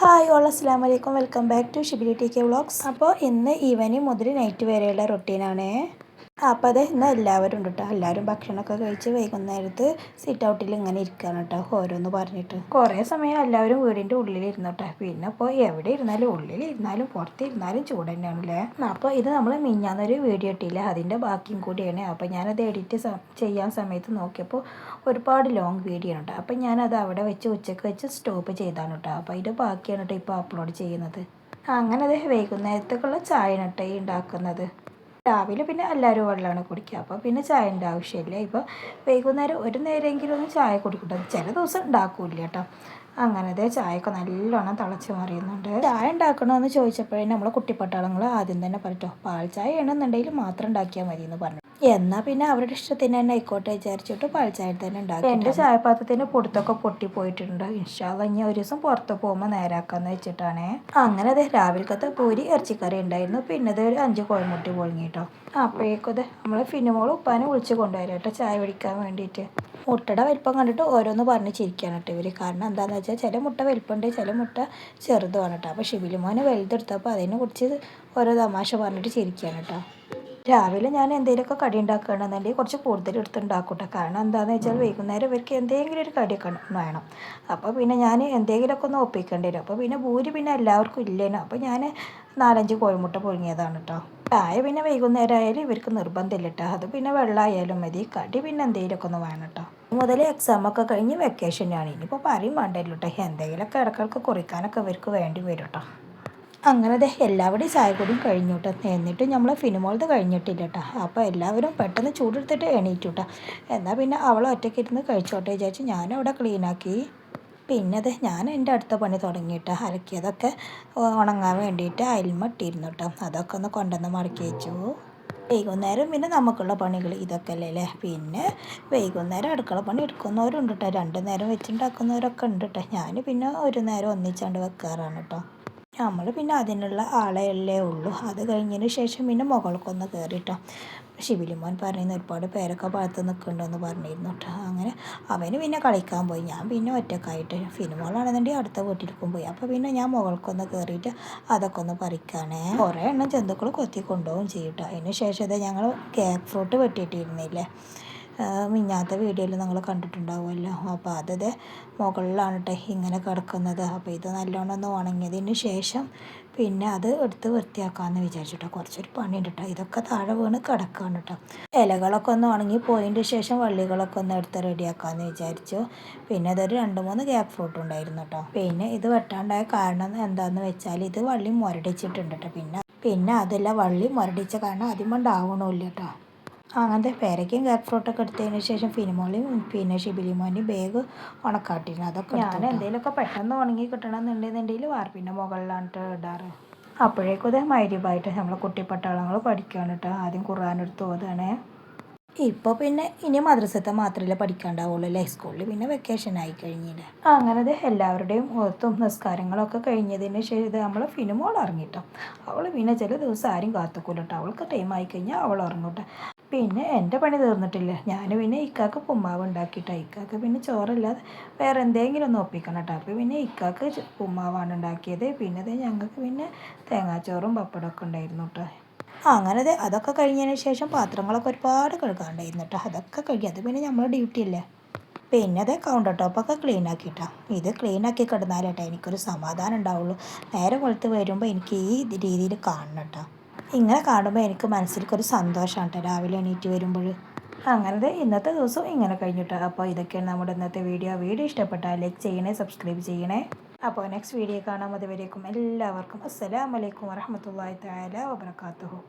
Hi all അസ്സലാമു അലൈക്കും. Welcome back to Shibili T K vlogs. അപ്പോൾ ഇന്ന് ഈവനിങ് മുതൽ നൈറ്റ് വരെയുള്ള റൊട്ടീനാണ്. അപ്പോൾ അത് ഇന്ന് എല്ലാവരും ഉണ്ട് കേട്ടോ. എല്ലാവരും ഭക്ഷണമൊക്കെ കഴിച്ച് വൈകുന്നേരത്ത് സിറ്റ് ഔട്ടിൽ ഇങ്ങനെ ഇരിക്കുകയാണ് കേട്ടോ, ഓരോന്ന് പറഞ്ഞിട്ട്. കുറേ സമയം എല്ലാവരും വീടിൻ്റെ ഉള്ളിലിരുന്നു കേട്ടോ. പിന്നെ ഇപ്പോൾ എവിടെ ഇരുന്നാലും ഉള്ളിലിരുന്നാലും പുറത്തിരുന്നാലും ചൂട് തന്നെയാണല്ലേ. അപ്പോൾ ഇത് നമ്മൾ മിഞ്ഞാന്നൊരു വീഡിയോ ഇട്ടില്ല, അതിൻ്റെ ബാക്കിയും കൂടിയാണ്. അപ്പോൾ ഞാനത് എഡിറ്റ് ചെയ്യാൻ സമയത്ത് നോക്കിയപ്പോൾ ഒരുപാട് ലോങ് വീഡിയോ ഉണ്ട്. അപ്പോൾ ഞാനത് അവിടെ വെച്ച് ഉച്ചയ്ക്ക് വെച്ച് സ്റ്റോപ്പ് ചെയ്താണ് കേട്ടോ. അപ്പോൾ അതിൻ്റെ ബാക്കിയാണ് കേട്ടോ ഇപ്പോൾ അപ്ലോഡ് ചെയ്യുന്നത്. അങ്ങനെ അത് വൈകുന്നേരത്തേക്കുള്ള ചായ കേട്ടോ ഈ ഉണ്ടാക്കുന്നത്. രാവിലെ പിന്നെ എല്ലാവരും വെള്ളമാണ് കുടിക്കുക, അപ്പോൾ പിന്നെ ചായൻ്റെ ആവശ്യമില്ല. ഇപ്പോൾ വൈകുന്നേരം ഒരു നേരമെങ്കിലും ഒന്ന് ചായ കുടിക്കട്ടെ. ചില ദിവസം ഉണ്ടാക്കില്ല കേട്ടോ. അങ്ങനത്തെ ചായയൊക്കെ നല്ലോണം തിളച്ച് മറിയുന്നുണ്ട്. ചായ ഉണ്ടാക്കണമെന്ന് ചോദിച്ചപ്പോഴേ നമ്മളെ കുട്ടിപ്പട്ടാളങ്ങൾ ആദ്യം തന്നെ പറഞ്ഞോ, പാൽ ചായ ആണെന്നുണ്ടെങ്കിൽ മാത്രം ഉണ്ടാക്കിയാൽ മതി എന്ന് പറഞ്ഞു. എന്നാൽ പിന്നെ അവരുടെ ഇഷ്ടത്തിന് തന്നെ ആയിക്കോട്ടെ വിചാരിച്ചിട്ട് പാൽ ചായ തന്നെ ഉണ്ടാക്കി. എൻ്റെ ചായപാത്രത്തിൻ്റെ പൊടുത്തൊക്കെ പൊട്ടിപ്പോയിട്ടുണ്ട്. ഇൻഷാ അല്ലാഹ് ഇനി ഒരു ദിവസം പുറത്ത് പോകുമ്പോൾ നേരാക്കാന്ന് വെച്ചിട്ടാണ്. അങ്ങനെ അതെ രാവിലത്തെ പൂരി ഇറച്ചിക്കറി ഉണ്ടായിരുന്നു. പിന്നെ അത് ഒരു 5 കോഴിമുട്ടി പൊളിങ്ങിട്ടോ. അപ്പോഴേക്കും അതെ നമ്മൾ ഫിനുമോൾ ഉപ്പാനെ വിളിച്ച് കൊണ്ടുവരാം കേട്ടോ ചായ പിടിക്കാൻ വേണ്ടിയിട്ട്. മുട്ടയുടെ വലിപ്പം കണ്ടിട്ട് ഓരോന്ന് പറഞ്ഞ് ചിരിക്കുകയാണ് കേട്ടോ ഇവർ. കാരണം എന്താണെന്ന് വെച്ചാൽ ചില മുട്ട വലിപ്പമുണ്ട്, ചില മുട്ട ചെറുതുമാണ് കേട്ടോ. അപ്പോൾ ഷിബിലിമോനെ വലുതെടുത്തപ്പോൾ അതിനെക്കുറിച്ച് ഓരോ തമാശ പറഞ്ഞിട്ട് ചിരിക്കുകയാണ് കേട്ടോ. രാവിലെ ഞാൻ എന്തെങ്കിലുമൊക്കെ കടി ഉണ്ടാക്കുകയാണെന്നുണ്ടെങ്കിൽ കുറച്ച് കൂടുതൽ എടുത്തുണ്ടാക്കൂട്ടെ. കാരണം എന്താണെന്ന് വെച്ചാൽ വൈകുന്നേരം ഇവർക്ക് എന്തെങ്കിലും ഒരു കടിയൊക്കെ വേണം. അപ്പോൾ പിന്നെ ഞാൻ എന്തെങ്കിലുമൊക്കെ ഒന്ന് ഒപ്പിക്കേണ്ടി വരും. അപ്പോൾ പിന്നെ ഭൂരി പിന്നെ എല്ലാവർക്കും ഇല്ലേനോ, അപ്പോൾ ഞാൻ 4-5 കോഴിമുട്ട പുഴുങ്ങിയതാണ് കേട്ടോ. ചായ പിന്നെ വൈകുന്നേരം ആയാലും ഇവർക്ക് നിർബന്ധമില്ല കേട്ടോ. അത് പിന്നെ വെള്ളമായാലും മതി, കടി പിന്നെ എന്തെങ്കിലുമൊക്കെ ഒന്ന് വേണം കേട്ടോ. മുതൽ എക്സാമൊക്കെ കഴിഞ്ഞ് വെക്കേഷനാണ്. ഇനിയിപ്പോൾ പറയും വേണ്ടല്ലോ കേട്ടോ. എന്തെങ്കിലുമൊക്കെ ഇടയ്ക്കിടയ്ക്ക് കുറിക്കാനൊക്കെ ഇവർക്ക് വേണ്ടി വരും കേട്ടോ. അങ്ങനെ ദേ എല്ലാവരുടെയും ചായ കൂടിയും കഴിഞ്ഞു കേട്ടോ. എന്നിട്ടും നമ്മൾ ഫിനുമോളത് കഴിഞ്ഞിട്ടില്ല കേട്ടോ. അപ്പോൾ എല്ലാവരും പെട്ടെന്ന് ചൂടെടുത്തിട്ട് എണീറ്റു കേട്ടോ. എന്നാൽ പിന്നെ അവൾ ഒറ്റയ്ക്ക് ഇരുന്ന് കഴിച്ചോട്ടെ വിചാരിച്ച് ഞാനവിടെ ക്ലീനാക്കി. പിന്നെ അത് ഞാൻ എൻ്റെ അടുത്ത പണി തുടങ്ങിയിട്ട് അലക്കിയതൊക്കെ ഉണങ്ങാൻ വേണ്ടിയിട്ട് അയൽമ ഇട്ടിരുന്നു കേട്ടോ. അതൊക്കെ ഒന്ന് കൊണ്ടുവന്ന് മടക്കി വെച്ചു. വൈകുന്നേരം പിന്നെ നമുക്കുള്ള പണികൾ ഇതൊക്കെ അല്ലേ. പിന്നെ വൈകുന്നേരം അടുക്കള പണി എടുക്കുന്നവരുണ്ട് കേട്ടോ. 2 നേരം വെച്ചുണ്ടാക്കുന്നവരൊക്കെ ഉണ്ട് കേട്ടോ. ഞാൻ പിന്നെ ഒരു നേരം ഒന്നിച്ചാണ്ട് വെക്കാറാണ് കേട്ടോ. നമ്മൾ പിന്നെ അതിനുള്ള ആളെയല്ലേ ഉള്ളൂ. അത് കഴിഞ്ഞതിന് ശേഷം പിന്നെ മുകൾക്കൊന്ന് കയറിട്ടോ. ഷിബിലിമോൻ പറയുന്ന ഒരുപാട് പേരൊക്കെ പാത്ത് നിൽക്കുന്നുണ്ടെന്ന് പറഞ്ഞിരുന്നു കേട്ടോ. അങ്ങനെ അവന് പിന്നെ കളിക്കാൻ പോയി. ഞാൻ പിന്നെ ഒറ്റക്കായിട്ട് ഫിനുമോളാണെന്നുണ്ടെങ്കിൽ അടുത്ത വീട്ടിലേക്കും പോയി. അപ്പോൾ പിന്നെ ഞാൻ മുകൾക്കൊന്ന് കയറിയിട്ട് അതൊക്കെ ഒന്ന് പറിക്കാനേ. കുറേ എണ്ണം ജന്തുക്കൾ കൊത്തി കൊണ്ടുപോകും ചെയ്യട്ടോ. അതിന് ശേഷം ഞങ്ങൾ കേക്ക് ഫ്രൂട്ട് വെട്ടിയിട്ടിരുന്നില്ലേ, മിഞ്ഞാത്ത വീഡിയോയിൽ നിങ്ങൾ കണ്ടിട്ടുണ്ടാവുമല്ലോ. അപ്പോൾ അതത് മുകളിലാണ് കേട്ടോ ഇങ്ങനെ കിടക്കുന്നത്. അപ്പോൾ ഇത് നല്ലോണം ഒന്ന് ഉണങ്ങിയതിന് ശേഷം പിന്നെ അത് എടുത്ത് വൃത്തിയാക്കാമെന്ന് വിചാരിച്ചിട്ടോ. കുറച്ചൊരു പണിയുണ്ട് കേട്ടോ. ഇതൊക്കെ താഴെ വീണ് കിടക്കുകയാണ് കേട്ടോ. ഇലകളൊക്കെ ഒന്ന് ഉണങ്ങി പോയതിൻ്റെ ശേഷം വള്ളികളൊക്കെ ഒന്ന് എടുത്ത് റെഡിയാക്കാമെന്ന് വിചാരിച്ചു. പിന്നെ അതൊരു 2-3 ഗ്യാപ്പ് ഫ്രൂട്ട് ഉണ്ടായിരുന്നു കേട്ടോ. പിന്നെ ഇത് വെട്ടാണ്ടായ കാരണം എന്താണെന്ന് വെച്ചാൽ ഇത് വള്ളി മുരടിച്ചിട്ടുണ്ട് കേട്ടോ. പിന്നെ അതല്ല വള്ളി മുരടിച്ച കാരണം ആദ്യം കൊണ്ടാവണമില്ല കേട്ടോ. അങ്ങനത്തെ പേരയ്ക്കും ഗ്യാപ്പ് ഫ്രൂട്ടൊക്കെ എടുത്തതിന് ശേഷം ഫിനുമോളെയും പിന്നെ ഷിബിലിമോൻ്റെയും ബാഗ് ഉണക്കാട്ടിരുന്നു. അതൊക്കെ ഞാൻ എന്തെങ്കിലുമൊക്കെ പെട്ടെന്ന് ഉണങ്ങി കിട്ടണമെന്നുണ്ടെന്നുണ്ടെങ്കിൽ വാർപ്പിൻ്റെ മുകളിലാണ് ഇടാറ്. അപ്പോഴേക്കും ഇത് മഗ്‌രിബായിട്ട് നമ്മളെ കുട്ടിപ്പട്ടാളങ്ങൾ പഠിക്കുകയാണ് കേട്ടോ. ആദ്യം ഖുർആനെടുത്ത് ഓതാണ്. ഇപ്പോൾ പിന്നെ ഇനി മദ്രസത്തെ മാത്രമല്ലേ പഠിക്കാണ്ടാവുള്ളൂ അല്ലേ. സ്കൂളിൽ പിന്നെ വെക്കേഷൻ ആയി കഴിഞ്ഞില്ല. അങ്ങനെ എല്ലാവരുടെയും ഒത്തും നിസ്കാരങ്ങളൊക്കെ കഴിഞ്ഞതിന് ശേഷം നമ്മൾ ഫിനുമോൾ ഇറങ്ങിട്ടോ. അവൾ പിന്നെ ചില ദിവസം ആരും കാത്തുക്കൂല കേട്ടോ. അവൾക്ക് ടൈം ആയി കഴിഞ്ഞാൽ അവൾ ഇറങ്ങൂട്ടോ. പിന്നെ എൻ്റെ പണി തീർന്നിട്ടില്ല. ഞാൻ പിന്നെ ഇക്കാക്ക് പുമ്മാവ് ഉണ്ടാക്കിയിട്ടോ. ഇക്കാക്ക് പിന്നെ ചോറല്ലാതെ വേറെ എന്തെങ്കിലും ഒന്ന് ഒപ്പിക്കണം കേട്ടോ. അപ്പോൾ പിന്നെ ഇക്കാക്ക് പുമ്മാവാണ് ഉണ്ടാക്കിയത്. പിന്നെ അത് ഞങ്ങൾക്ക് പിന്നെ തേങ്ങാച്ചോറും പപ്പടമൊക്കെ ഉണ്ടായിരുന്നു കേട്ടോ. അങ്ങനെ അതൊക്കെ കഴിഞ്ഞതിന് ശേഷം പാത്രങ്ങളൊക്കെ ഒരുപാട് കഴുകാണ്ടായിരുന്നു കേട്ടോ. അതൊക്കെ കഴുകി. അത് പിന്നെ നമ്മളെ ഡ്യൂട്ടി അല്ലേ. പിന്നെ കൗണ്ടർ ടോപ്പൊക്കെ ക്ലീൻ ആക്കിയിട്ടോ. ഇത് ക്ലീൻ ആക്കി കിടന്നാലേട്ടോ എനിക്കൊരു സമാധാനം ഉണ്ടാവുള്ളൂ. നേരെ വെളുത്ത് വരുമ്പോൾ എനിക്ക് ഈ രീതിയിൽ കാണണം കേട്ടോ. ഇങ്ങനെ കാണുമ്പോൾ എനിക്ക് മനസ്സിലേക്കൊരു സന്തോഷമാണ് കേട്ടോ രാവിലെ എണീറ്റ് വരുമ്പോൾ. അങ്ങനെ ഇന്നത്തെ ദിവസം ഇങ്ങനെ കഴിഞ്ഞിട്ടോ. അപ്പോൾ ഇതൊക്കെയാണ് നമ്മുടെ ഇന്നത്തെ വീഡിയോ ഇഷ്ടപ്പെട്ടാൽ ലൈക്ക് ചെയ്യണേ, സബ്സ്ക്രൈബ് ചെയ്യണേ. അപ്പോൾ നെക്സ്റ്റ് വീഡിയോ കാണാം. അതുവരേക്കും എല്ലാവർക്കും അസ്സലാമു അലൈക്കും വറഹ്മത്തുള്ളാഹി തആല വബറകാതുഹു.